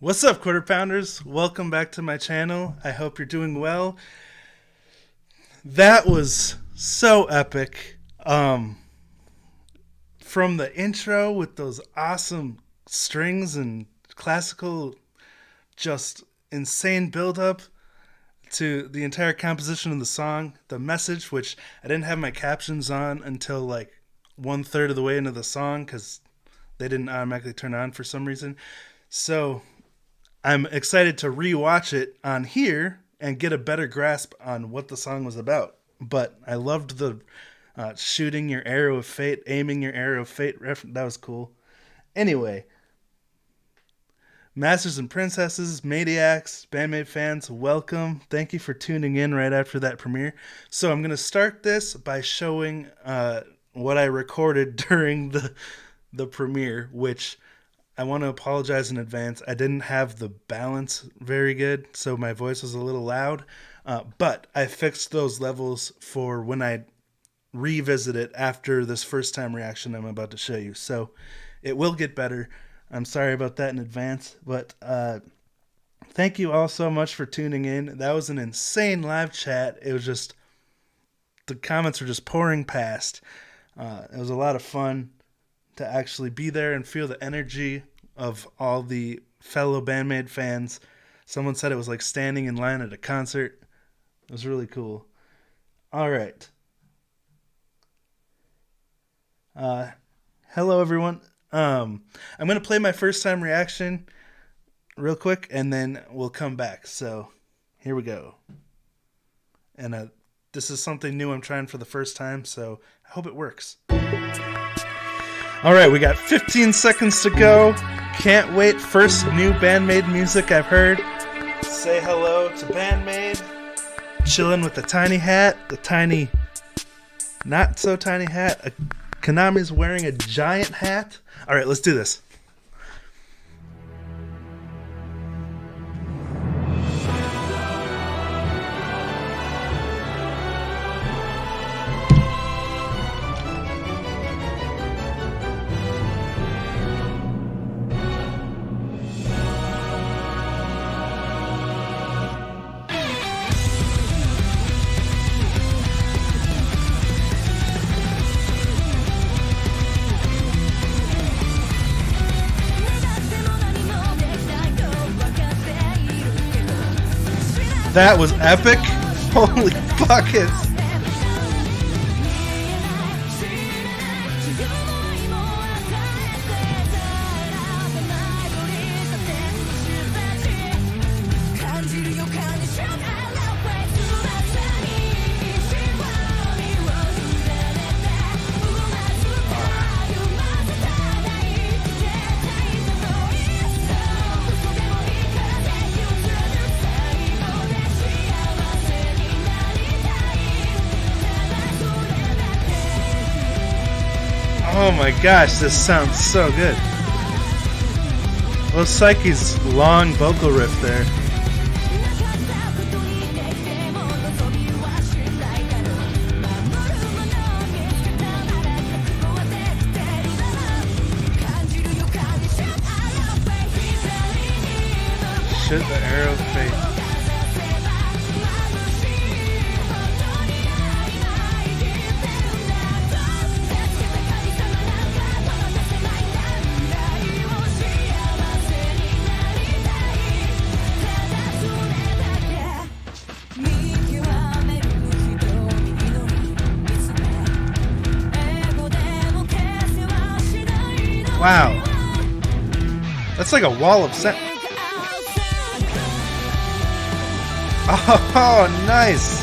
What's up, Quarter Pounders? Welcome back to my channel. I hope you're doing well. That was so epic. From the intro with those awesome strings and classical, just insane build-up to the entire composition of the song, the message, which I didn't have my captions on until like 1/3 of the way into the song because they didn't automatically turn on for some reason. So I'm excited to rewatch it on here and get a better grasp on what the song was about. But I loved the shooting your arrow of fate, aiming your arrow of fate. That was cool. Anyway, Masters and Princesses, Maniacs, BAND-MAID fans, welcome. Thank you for tuning in right after that premiere. So I'm going to start this by showing what I recorded during the premiere, which I want to apologize in advance. I didn't have the balance very good, so my voice was a little loud. But I fixed those levels for when I revisit it after this first time reaction I'm about to show you. So it will get better. I'm sorry about that in advance. But thank you all so much for tuning in. That was an insane live chat. It was just, the comments were just pouring past. It was a lot of fun to actually be there and feel the energy of all the fellow BAND-MAID fans. Someone said it was like standing in line at a concert. It was really cool. All right. Hello, everyone. I'm going to play my first time reaction real quick, and then we'll come back. So here we go. And this is something new I'm trying for the first time, so I hope it works. All right, we got 15 seconds to go. Can't wait. First new BAND-MAID music I've heard. Say hello to BAND-MAID. Chilling with the tiny hat, the tiny, not so tiny hat. Konami's wearing a giant hat. All right, let's do this. That was epic. Holy buckets. Oh my gosh, this sounds so good. Well, Psyche's long vocal riff there. Shoot the arrow fate. Wow. That's like a wall of sound. Oh, nice.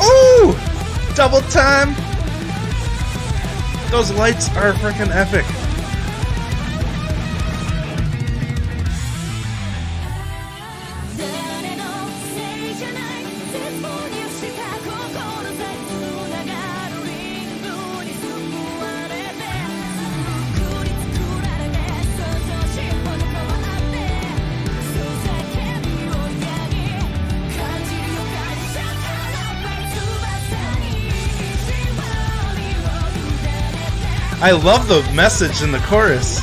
Ooh! Double time. Those lights are freaking epic. I love the message in the chorus.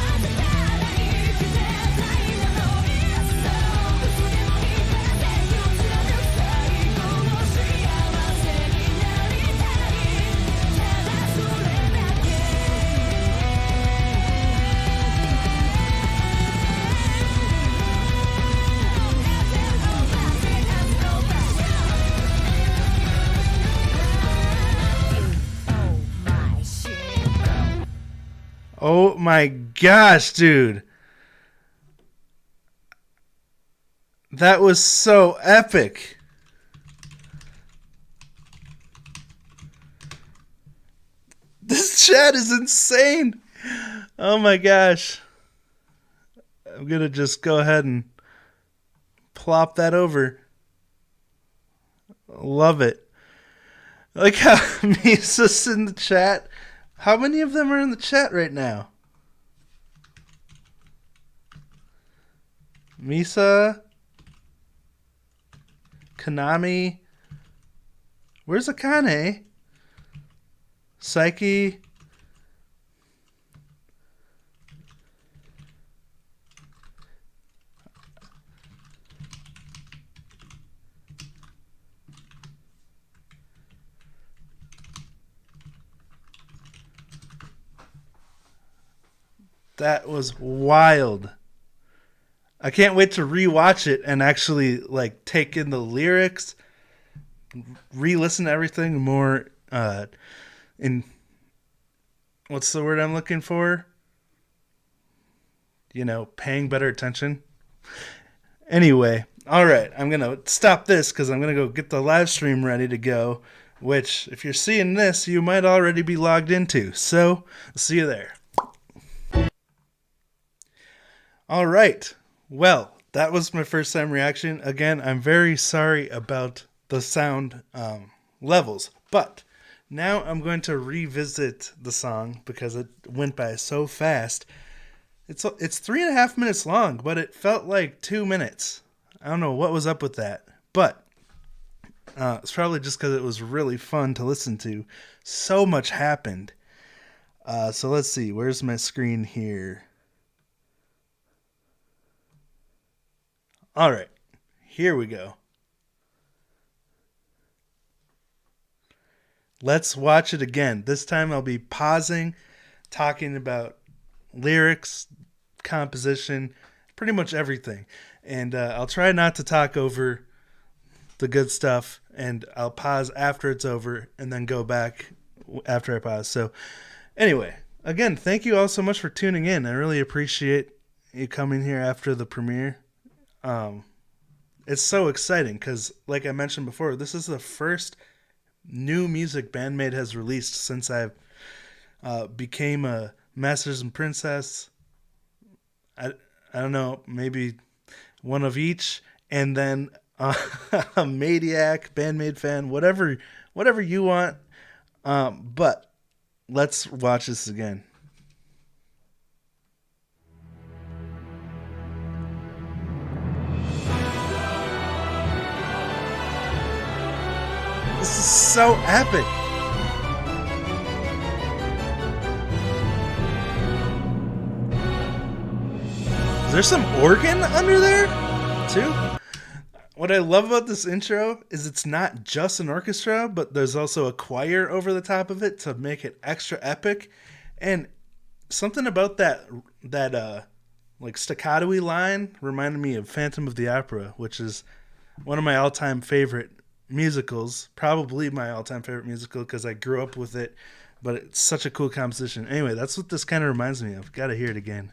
Oh my gosh, dude. That was so epic. This chat is insane. Oh my gosh. I'm going to just go ahead and plop that over. Love it. Like how Misa's in the chat. How many of them are in the chat right now? Misa, Konami, where's Akane? Psyche. That was wild. I can't wait to rewatch it and actually like take in the lyrics, re-listen to everything more in what's the word I'm looking for? You know, paying better attention. Anyway, all right, I'm going to stop this because I'm going to go get the live stream ready to go, which if you're seeing this, you might already be logged into. So, see you there. All right. Well, that was my first time reaction. Again, I'm very sorry about the sound levels, but now I'm going to revisit the song because it went by so fast. It's 3.5 minutes long, but it felt like 2 minutes. I don't know what was up with that, but it's probably just because it was really fun to listen to. So much happened. So let's see. Where's my screen here? All right, here we go. Let's watch it again. This time I'll be pausing, talking about lyrics, composition, pretty much everything. And I'll try not to talk over the good stuff, and I'll pause after it's over and then go back after I pause. So anyway, again, thank you all so much for tuning in. I really appreciate you coming here after the premiere. It's so exciting because, like I mentioned before, this is the first new music BAND-MAID has released since I became a Masters and Princess. I don't know, maybe one of each, and then a Maniac, BAND-MAID fan, whatever you want. But let's watch this again. This is so epic. Is there some organ under there too? What I love about this intro is it's not just an orchestra, but there's also a choir over the top of it to make it extra epic. And something about that like staccato-y line reminded me of Phantom of the Opera, which is one of my all-time favorite musicals, probably my all-time favorite musical because I grew up with it, but it's such a cool composition. Anyway, that's what this kind of reminds me of. Gotta hear it again.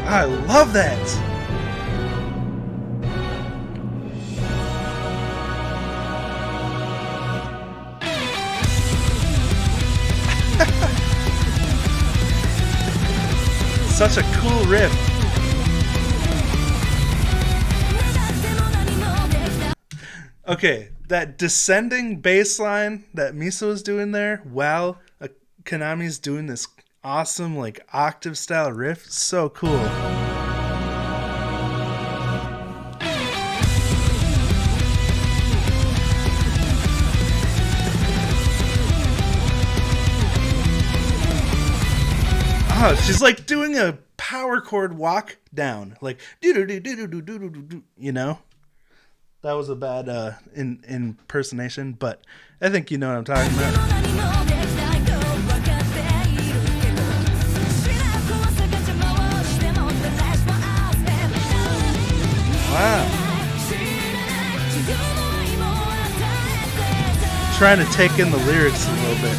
I love that. Such a cool riff. Okay, that descending bass line that Misa was doing there while Konami's doing this awesome like octave style riff, so cool. Oh, she's like doing a power chord walk down, like you know. That was a bad impersonation, but I think you know what I'm talking about. Wow. Trying to take in the lyrics a little bit.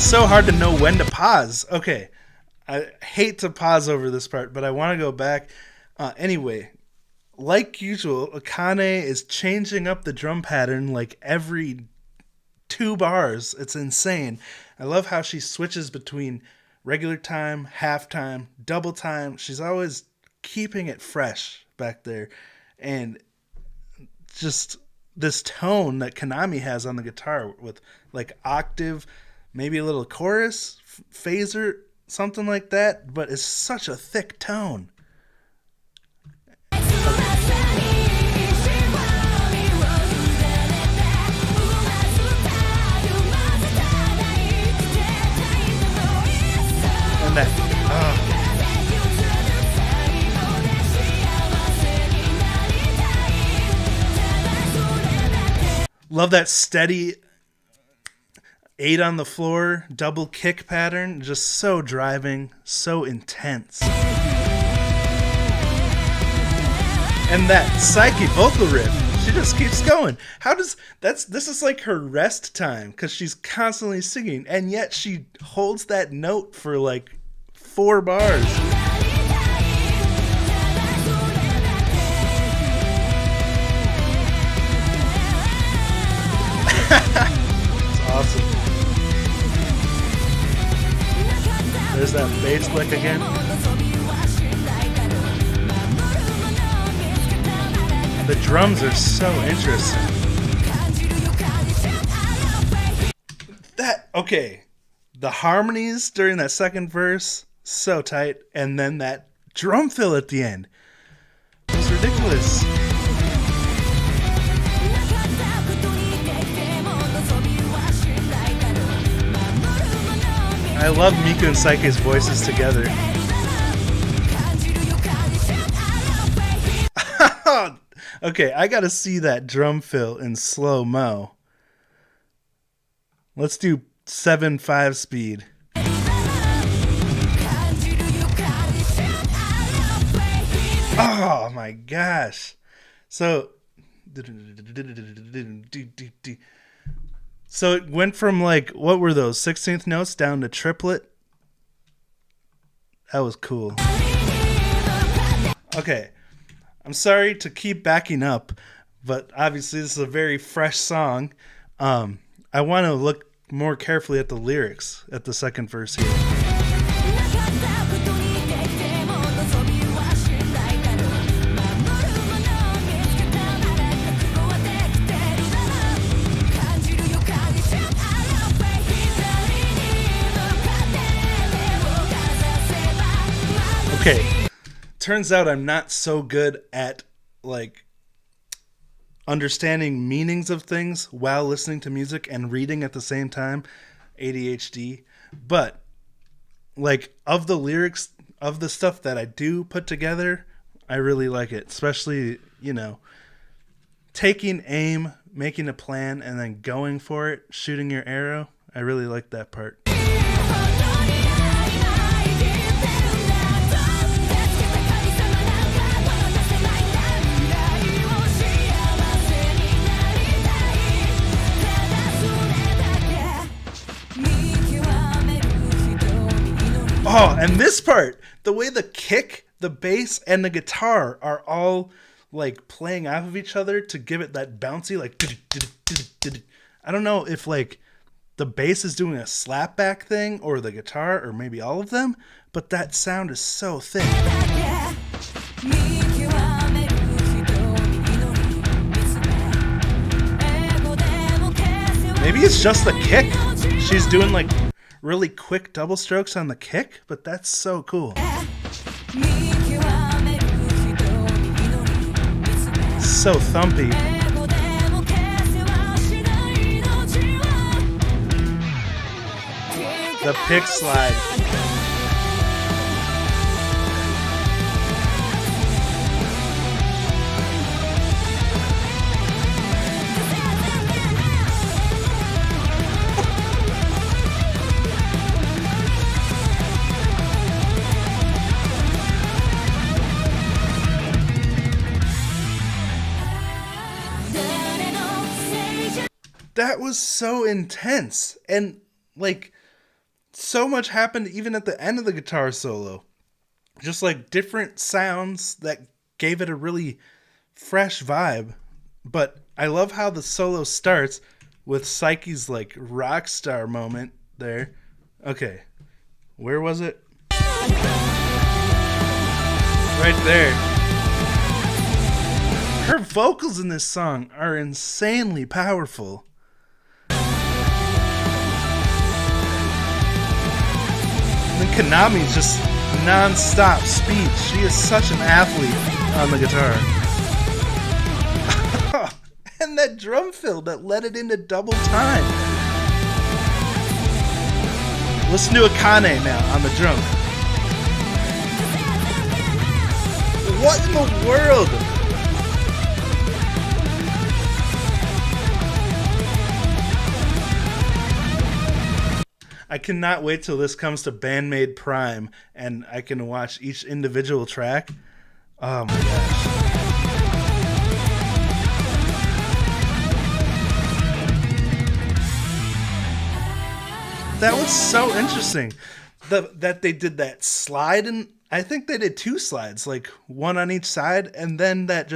So hard to know when to pause. Okay, I hate to pause over this part, but I want to go back. Anyway, like usual, Akane is changing up the drum pattern like every 2 bars. It's insane. I love how she switches between regular time, half time, double time. She's always keeping it fresh back there. And just this tone that Konami has on the guitar with like octave, maybe a little chorus, phaser, something like that, but it's such a thick tone. And that, love that steady 8 on the floor, double kick pattern, just so driving, so intense. And that psyche vocal riff, she just keeps going. This is like her rest time, because she's constantly singing, and yet she holds that note for like 4 bars. It's awesome. There's that bass lick again. The drums are so interesting. Okay. The harmonies during that second verse, so tight. And then that drum fill at the end. It was ridiculous. I love Miku and Saike's voices together. Okay, I gotta see that drum fill in slow-mo. Let's do 7/5 speed. Oh my gosh. So it went from like, what were those, 16th notes down to triplet? That was cool. Okay, I'm sorry to keep backing up, but obviously this is a very fresh song. I want to look more carefully at the lyrics at the second verse here. Okay, turns out I'm not so good at like understanding meanings of things while listening to music and reading at the same time. ADHD. But like, of the lyrics, of the stuff that I do put together, I really like it. Especially, you know, taking aim, making a plan, and then going for it, shooting your arrow. I really like that part. Oh, and this part, the way the kick, the bass, and the guitar are all like playing off of each other to give it that bouncy, like, I don't know if like the bass is doing a slapback thing, or the guitar, or maybe all of them, but that sound is so thick. Maybe it's just the kick. She's doing like really quick double strokes on the kick, but that's so cool. So thumpy. The pick slide. That was so intense, and like so much happened even at the end of the guitar solo. Just like different sounds that gave it a really fresh vibe. But I love how the solo starts with Psyche's like rock star moment there. Okay, where was it? Right there. Her vocals in this song are insanely powerful. And Konami's just non-stop speed. She is such an athlete on the guitar. And that drum fill that led it into double time. Listen to Akane now on the drum. What in the world? I cannot wait till this comes to BAND-MAID Prime and I can watch each individual track. Oh my gosh. That was so interesting. That they did that slide, and I think they did two slides, like one on each side, and then that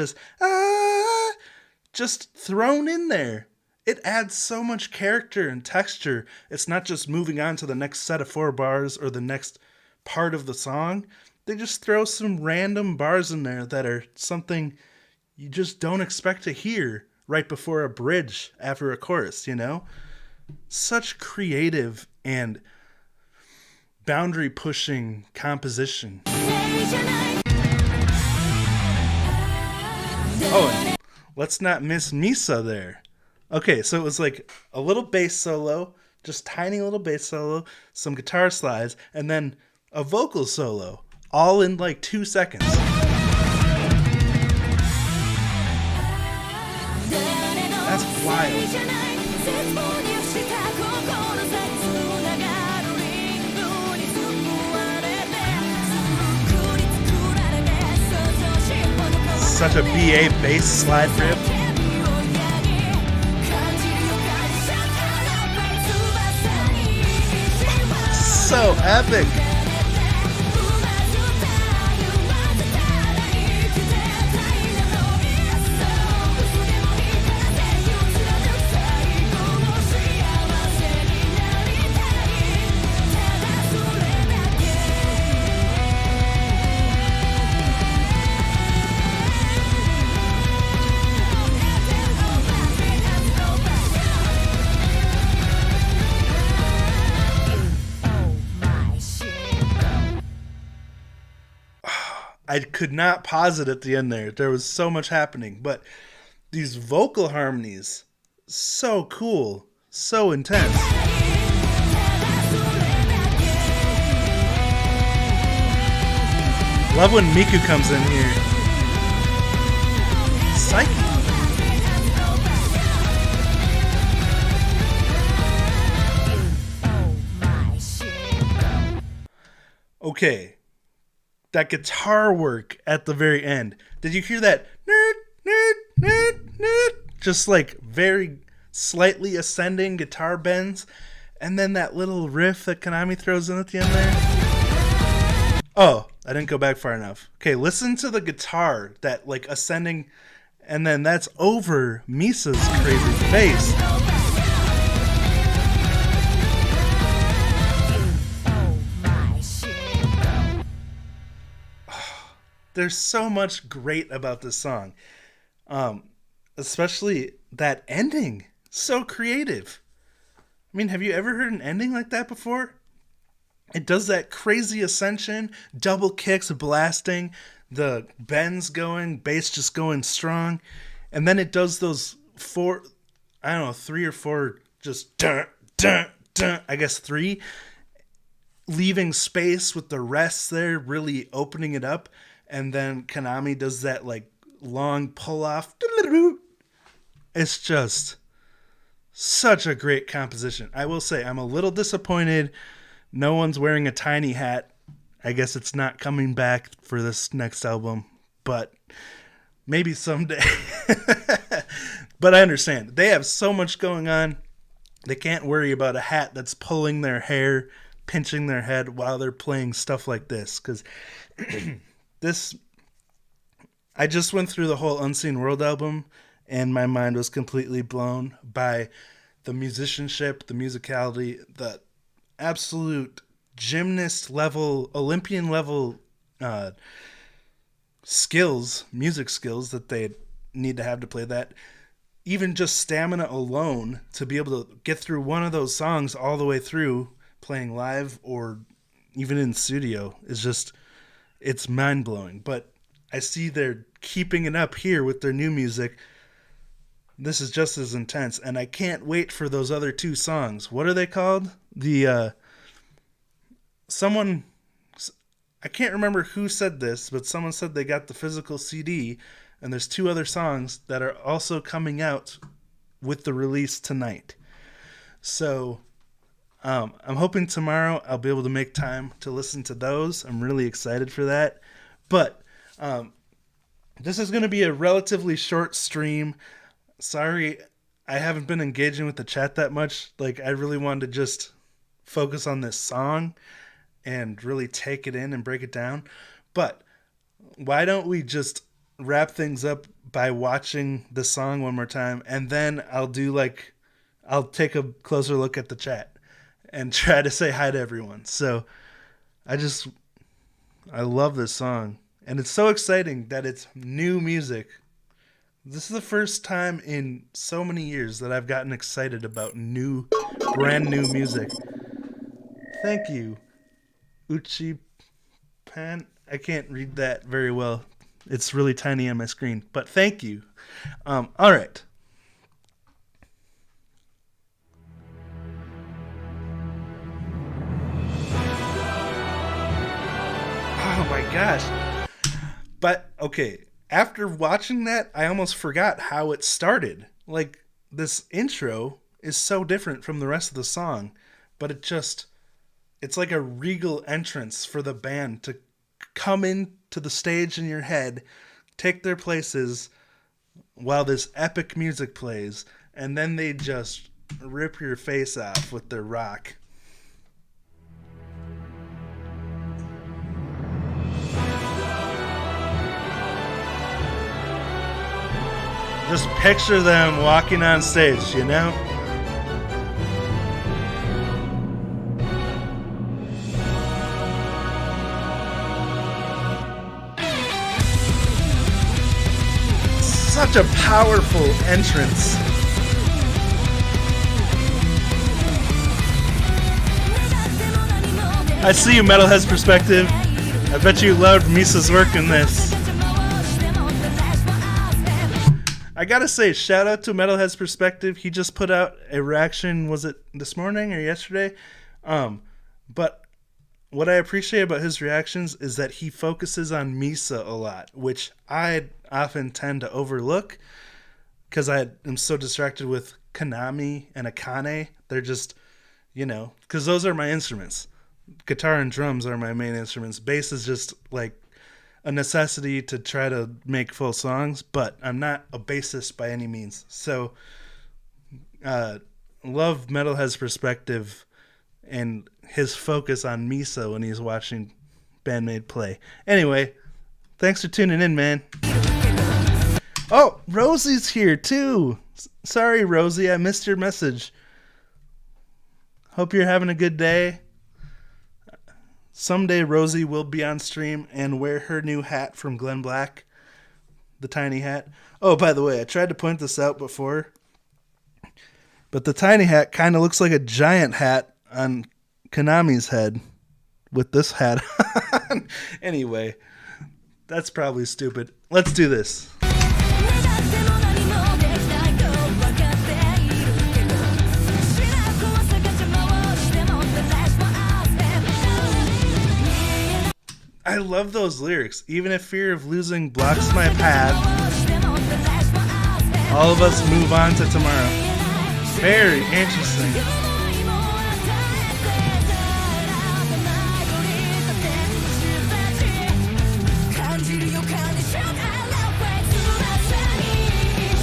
just thrown in there. It adds so much character and texture. It's not just moving on to the next set of 4 bars or the next part of the song. They just throw some random bars in there that are something you just don't expect to hear right before a bridge after a chorus, you know? Such creative and boundary pushing composition. Oh, and let's not miss Misa there. Okay, so it was like a little bass solo, just tiny little bass solo, some guitar slides, and then a vocal solo, all in like 2 seconds. That's wild. Such a BA bass slide rip. So epic. I could not pause it at the end there. There was so much happening. But these vocal harmonies, so cool. So intense. Love when Miku comes in here. Psyche. Okay. That guitar work at the very end. Did you hear that? Just like very slightly ascending guitar bends. And then that little riff that Konami throws in at the end there. Oh, I didn't go back far enough. Okay, listen to the guitar, that like ascending, and then that's over Misa's crazy bass. There's so much great about this song. Especially that ending. So creative. I mean, have you ever heard an ending like that before? It does that crazy ascension, double kicks blasting, the bends going, bass just going strong, and then it does those four, I don't know, 3 or 4, just dun, dun, dun, I guess 3, leaving space with the rests there, really opening it up, and then Konami does that like long pull off. It's just such a great composition. I will say I'm a little disappointed no one's wearing a tiny hat. I guess it's not coming back for this next album, but maybe someday. But I understand. They have so much going on. They can't worry about a hat that's pulling their hair, pinching their head while they're playing stuff like this. Because this, I just went through the whole Unseen World album, and my mind was completely blown by the musicianship, the musicality, the absolute gymnast level, Olympian level skills, music skills that they need to have to play that. Even just stamina alone to be able to get through one of those songs all the way through, playing live or even in studio, is just, it's mind-blowing. But I see they're keeping it up here with their new music. This is just as intense, and I can't wait for those other 2 songs. What are they called? Someone, I can't remember who said this, but someone said they got the physical CD, and there's 2 other songs that are also coming out with the release tonight. So I'm hoping tomorrow I'll be able to make time to listen to those. I'm really excited for that. But this is going to be a relatively short stream. Sorry, I haven't been engaging with the chat that much. Like, I really wanted to just focus on this song and really take it in and break it down. But why don't we just wrap things up by watching the song one more time, and then I'll take a closer look at the chat and try to say hi to everyone. So I love this song, and it's so exciting that it's new music. This is the first time in so many years that I've gotten excited about brand new music. Thank you, Uchi Pan. I can't read that very well. It's really tiny on my screen, but thank you. All right. Oh my gosh. But okay. After watching that, I almost forgot how it started. Like, this intro is so different from the rest of the song, but it's like a regal entrance for the band to come into the stage in your head, take their places while this epic music plays, and then they just rip your face off with their rock. Just picture them walking on stage, you know? Such a powerful entrance. I see you, Metalhead's Perspective. I bet you loved Misa's work in this. I gotta say, shout out to Metalhead's Perspective. He just put out a reaction, was it this morning or yesterday? But what I appreciate about his reactions is that he focuses on Misa a lot, which I often tend to overlook because I am so distracted with Konami and Akane. They're just, because those are my instruments. Guitar and drums are my main instruments. Bass is just like a necessity to try to make full songs, but I'm not a bassist by any means. So, love Metalhead's Perspective and his focus on Misa when he's watching BAND-MAID play. Anyway, thanks for tuning in, man. Oh, Rosie's here too. Sorry, Rosie, I missed your message. Hope you're having a good day. Someday Rosie will be on stream and wear her new hat from Glen Black, the tiny hat. Oh, by the way, I tried to point this out before, but the tiny hat kind of looks like a giant hat on Konami's head with this hat on. Anyway, that's probably stupid. Let's do this. I love those lyrics. Even if fear of losing blocks my path, all of us move on to tomorrow. Very interesting.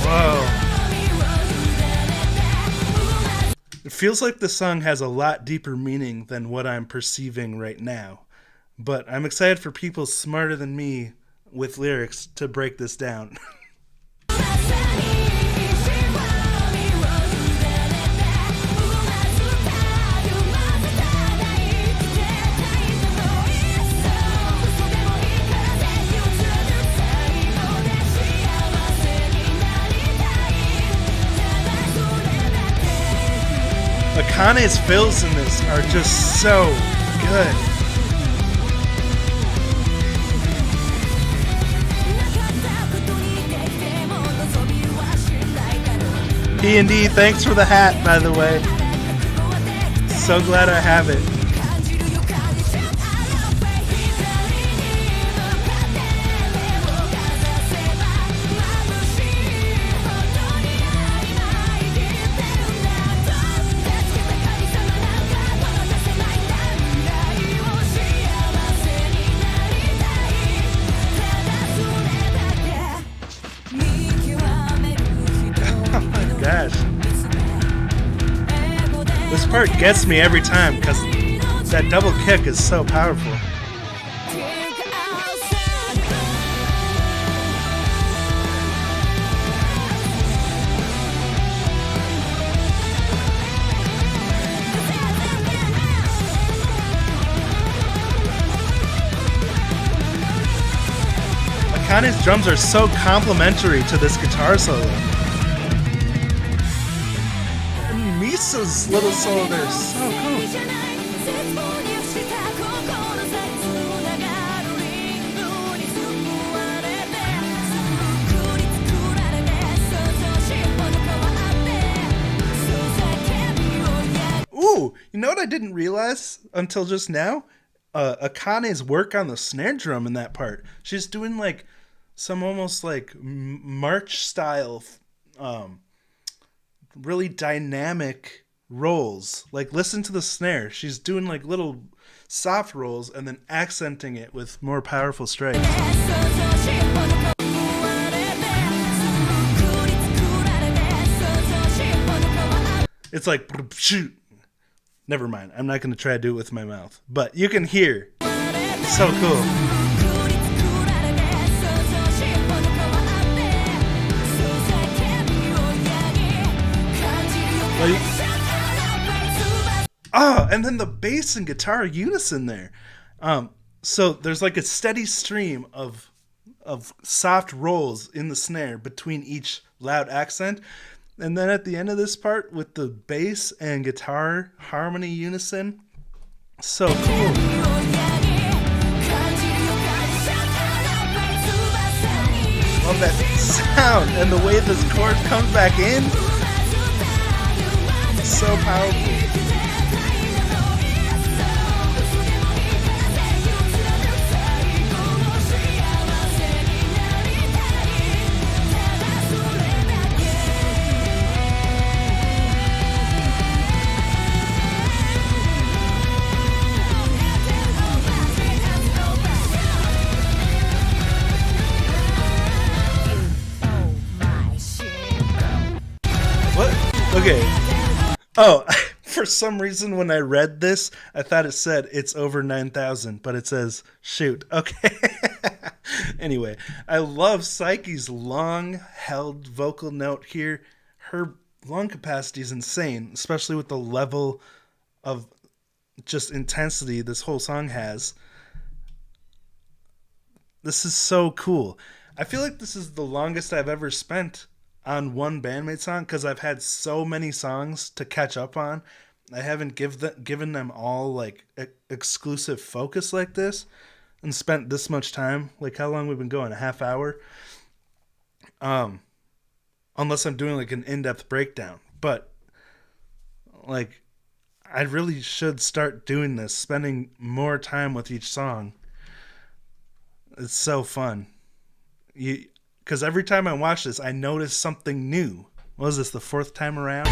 Whoa. It feels like the song has a lot deeper meaning than what I'm perceiving right now. But I'm excited for people smarter than me with lyrics to break this down. Akane's fills in this are just so good. P&D, thanks for the hat, by the way. So glad I have it. This part gets me every time because that double kick is so powerful. Akane's drums are so complementary to this guitar solo. Misa's little solo there is so cool. Ooh, you know what I didn't realize until just now? Akane's work on the snare drum in that part. She's doing like some almost like march style really dynamic rolls. Like, listen to the snare. She's doing like little soft rolls and then accenting it with more powerful strikes. It's like, shoot. Never mind. I'm not going to try to do it with my mouth. But you can hear. So cool. Oh, and then the bass and guitar unison there. So there's like a steady stream of soft rolls in the snare between each loud accent. And then at the end of this part with the bass and guitar harmony unison. So cool. Love that sound and the way this chord comes back in. So powerful. Okay. Oh, for some reason when I read this, I thought it said it's over 9,000, but it says shoot. Okay. Anyway, I love Psyche's long-held vocal note here. Her lung capacity is insane, especially with the level of just intensity this whole song has. This is so cool. I feel like this is the longest I've ever spent on one BAND-MAID song because I've had so many songs to catch up on. I haven't given them all like exclusive focus like this and spent this much time. Like how long we've been going? A half hour. Unless I'm doing like an in-depth breakdown. But like I really should start doing this, spending more time with each song. It's so fun. Because every time I watch this, I notice something new. What was this, the fourth time around?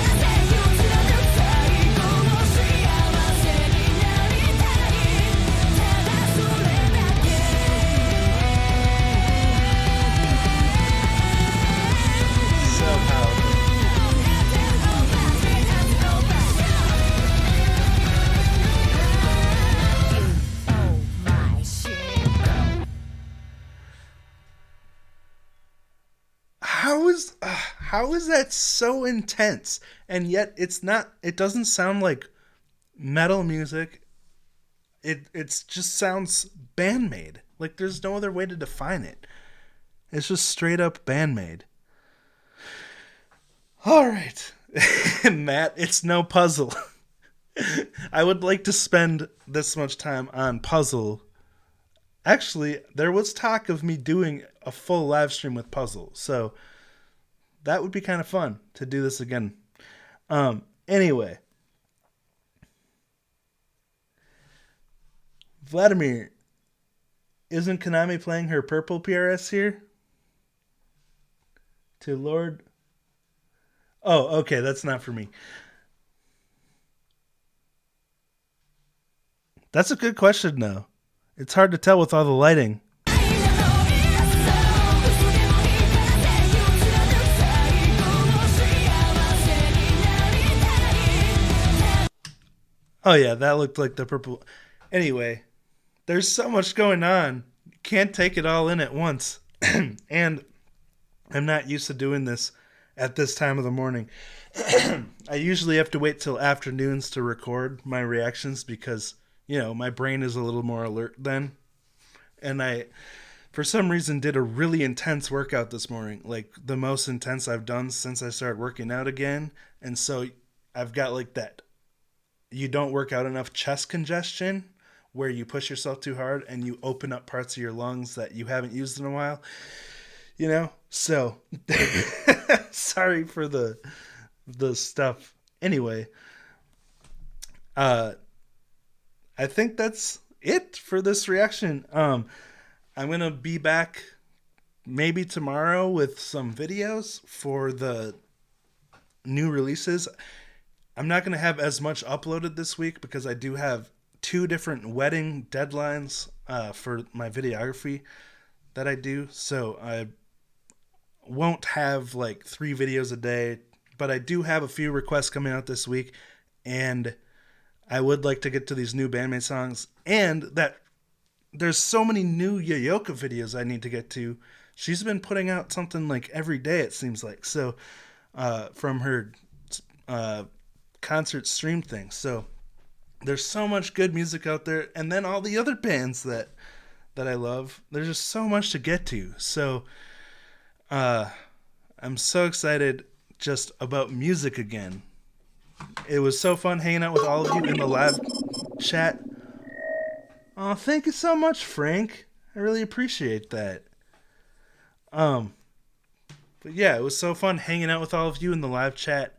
How is that so intense? And yet it's not, it doesn't sound like metal music. It's just sounds BAND-MAID. Like there's no other way to define it. It's just straight up BAND-MAID. All right. Matt, it's no puzzle. I would like to spend this much time on puzzle. Actually, there was talk of me doing a full live stream with puzzle. So that would be kind of fun to do this again. Anyway. Vladimir, isn't Konami playing her purple PRS here? To Lord... Oh, okay, that's not for me. That's a good question, though. It's hard to tell with all the lighting. Oh yeah, that looked like the purple. Anyway, there's so much going on. Can't take it all in at once. And I'm not used to doing this at this time of the morning. I usually have to wait till afternoons to record my reactions because, my brain is a little more alert then. And I, for some reason, did a really intense workout this morning. Like the most intense I've done since I started working out again. And so I've got like that you don't work out enough chest congestion where you push yourself too hard and you open up parts of your lungs that you haven't used in a while. So sorry for the stuff. Anyway, I think that's it for this reaction. I'm going to be back maybe tomorrow with some videos for the new releases. I'm not going to have as much uploaded this week because I do have 2 different wedding deadlines for my videography that I do. So I won't have like 3 videos a day, but I do have a few requests coming out this week. And I would like to get to these new BAND-MAID songs. And that there's so many new Yoyoka videos I need to get to. She's been putting out something like every day, it seems like. So from her... concert stream thing. So there's so much good music out there, and then all the other bands that I love. There's just so much to get to. So I'm so excited just about music again. It was so fun hanging out with all of you in the live chat. Oh, thank you so much, Frank. I really appreciate that. But yeah, it was so fun hanging out with all of you in the live chat.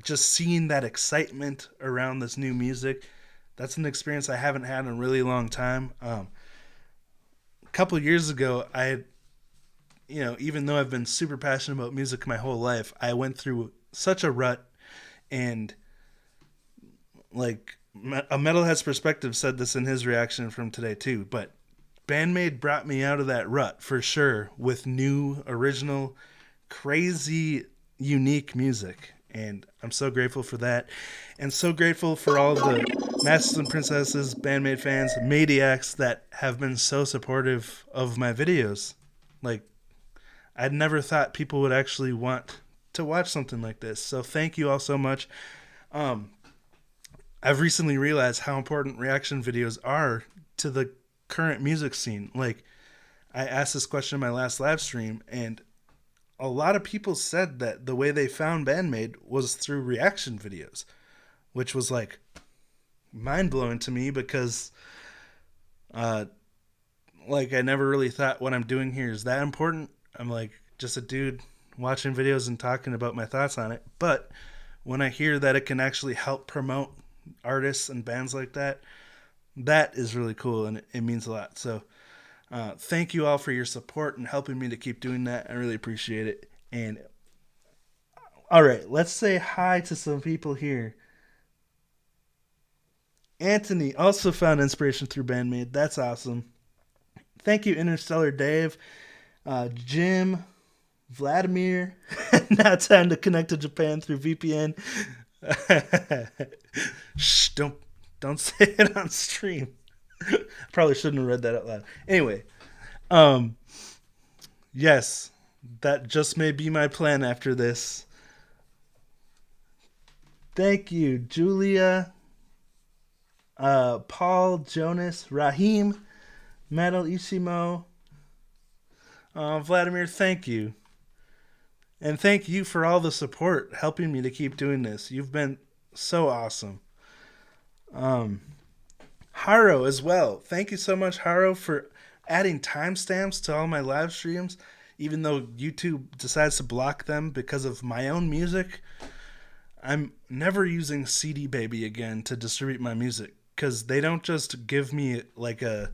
Just seeing that excitement around this new music, that's an experience I haven't had in a really long time. A couple years ago, I had, even though I've been super passionate about music my whole life, I went through such a rut, and like a Metalhead's Perspective said this in his reaction from today too, but BAND-MAID brought me out of that rut for sure with new, original, crazy, unique music. And I'm so grateful for that. And so grateful for all the Masters and Princesses, BAND-MAID fans, Maniacs that have been so supportive of my videos. Like, I'd never thought people would actually want to watch something like this. So thank you all so much. I've recently realized how important reaction videos are to the current music scene. Like, I asked this question in my last live stream, and a lot of people said that the way they found BAND-MAID was through reaction videos, which was like mind-blowing to me because like I never really thought what I'm doing here is that important. I'm like just a dude watching videos and talking about my thoughts on it. But when I hear that it can actually help promote artists and bands like that, that is really cool, and it means a lot. So thank you all for your support and helping me to keep doing that. I really appreciate it. And all right, let's say hi to some people here. Anthony also found inspiration through BAND-MAID. That's awesome. Thank you, Interstellar Dave, Jim, Vladimir. Now time to connect to Japan through VPN. Shh, don't say it on stream. Probably shouldn't have read that out loud. Anyway, yes, that just may be my plan after this. Thank you, Julia, Paul, Jonas, Rahim, Metal Ishimo, Vladimir, thank you. And thank you for all the support helping me to keep doing this. You've been so awesome. Hiro as well. Thank you so much, Hiro, for adding timestamps to all my live streams, even though YouTube decides to block them because of my own music. I'm never using CD Baby again to distribute my music because they don't just give me like a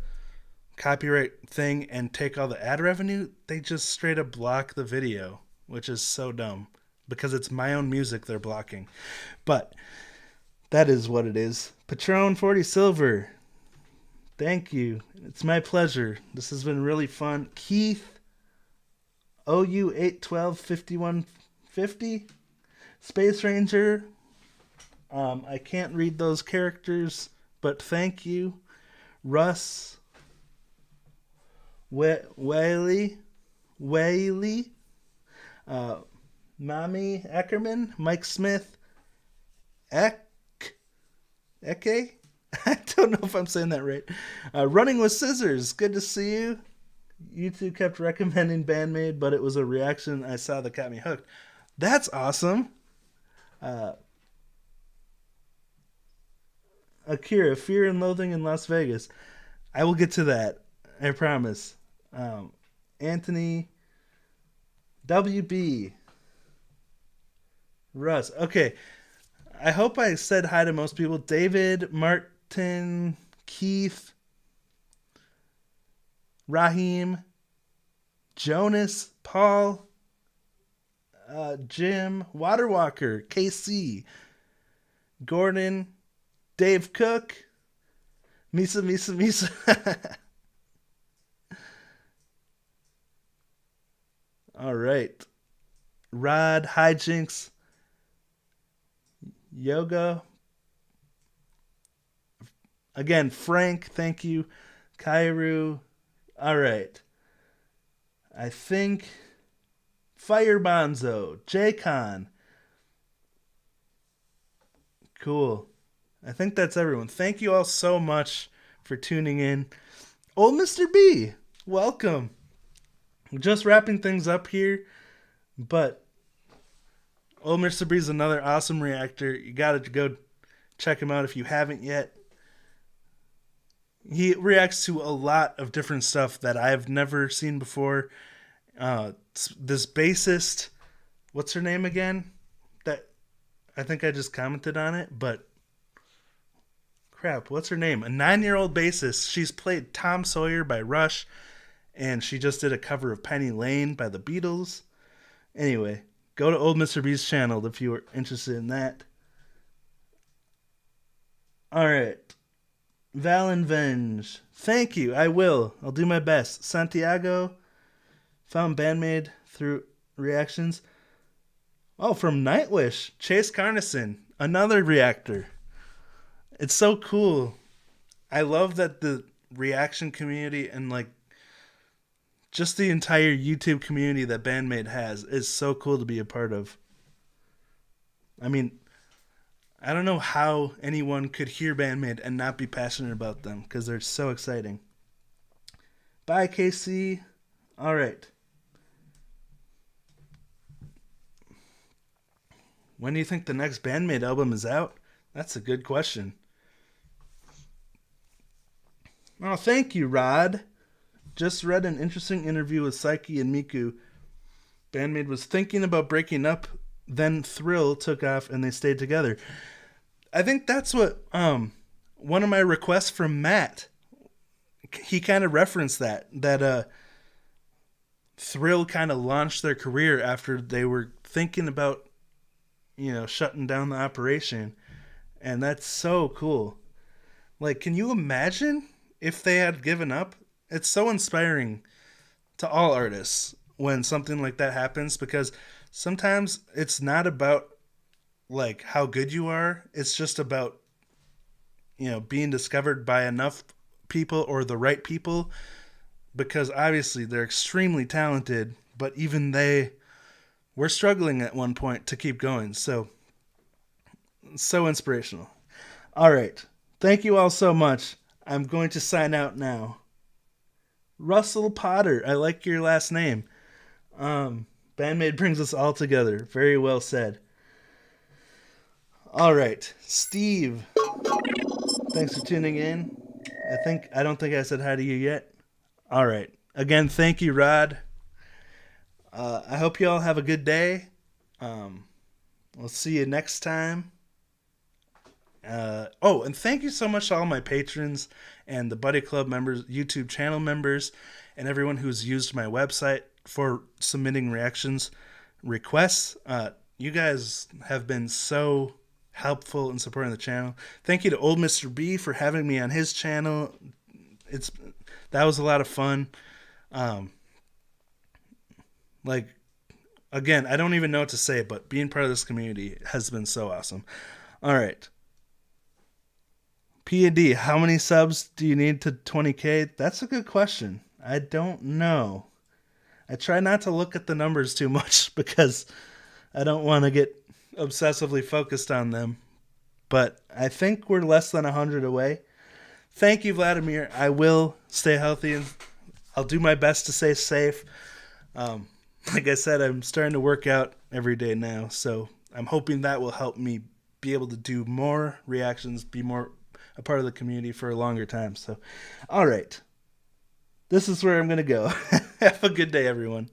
copyright thing and take all the ad revenue. They just straight up block the video, which is so dumb because it's my own music they're blocking. But that is what it is. Patron 40 Silver. Thank you. It's my pleasure. This has been really fun. Keith OU 812 5150. Space Ranger. I can't read those characters, but thank you. Russ Whaley. Mami Eckerman. Mike Smith. Eke? I don't know if I'm saying that right. Running with Scissors. Good to see you. You two kept recommending BAND-MAID, but it was a reaction I saw that got me hooked. That's awesome. Akira, Fear and Loathing in Las Vegas. I will get to that. I promise. Anthony. WB. Russ. Okay. I hope I said hi to most people. David, Martin, Keith, Rahim, Jonas, Paul, Jim, Waterwalker, KC, Gordon, Dave Cook, Misa. All right. Rod, Hijinks, Yoga. Again, Frank, thank you. Kairu. All right. I think Fire Bonzo, J-Con. Cool. I think that's everyone. Thank you all so much for tuning in. Old Mr. B, welcome. We're just wrapping things up here, but Old Mr. B is another awesome reactor. You got to go check him out if you haven't yet. He reacts to a lot of different stuff that I've never seen before. This bassist, what's her name again? That I think I just commented on it, but crap, what's her name? A 9-year-old bassist. She's played Tom Sawyer by Rush, and she just did a cover of Penny Lane by the Beatles. Anyway, go to Old Mr. B's channel if you are interested in that. All right. Valenvenge. Thank you. I will. I'll do my best. Santiago. Found BAND-MAID through reactions. Oh, from Nightwish. Chase Carnison. Another reactor. It's so cool. I love that the reaction community and like just the entire YouTube community that BAND-MAID has is so cool to be a part of. I mean, I don't know how anyone could hear BAND-MAID and not be passionate about them because they're so exciting. Bye, KC. All right. When do you think the next BAND-MAID album is out? That's a good question. Oh, thank you, Rod. Just read an interesting interview with Psyche and Miku. BAND-MAID was thinking about breaking up, then Thrill took off and they stayed together. I think that's what one of my requests from Matt, he kind of referenced that Thrill kind of launched their career after they were thinking about, shutting down the operation. And that's so cool. Like, can you imagine if they had given up? It's so inspiring to all artists when something like that happens, because sometimes it's not about like how good you are. It's just about, being discovered by enough people or the right people, because obviously they're extremely talented, but even they were struggling at one point to keep going. So inspirational. All right. Thank you all so much. I'm going to sign out now. Russell Potter. I like your last name. BAND-MAID brings us all together. Very well said. All right. Steve. Thanks for tuning in. I don't think I said hi to you yet. All right. Again, thank you, Rod. I hope you all have a good day. We'll see you next time. And thank you so much to all my patrons and the Buddy Club members, YouTube channel members, and everyone who's used my website for submitting requests. You guys have been so helpful in supporting the channel. Thank you to Old Mr. B for having me on his channel. That was a lot of fun. Again, I don't even know what to say, but being part of this community has been so awesome. All right. P&D, how many subs do you need to 20K? That's a good question. I don't know. I try not to look at the numbers too much because I don't want to get obsessively focused on them. But I think we're less than 100 away. Thank you, Vladimir. I will stay healthy and I'll do my best to stay safe. Like I said, I'm starting to work out every day now, so I'm hoping that will help me be able to do more reactions, be more a part of the community for a longer time. So, all right. This is where I'm going to go. Have a good day, everyone.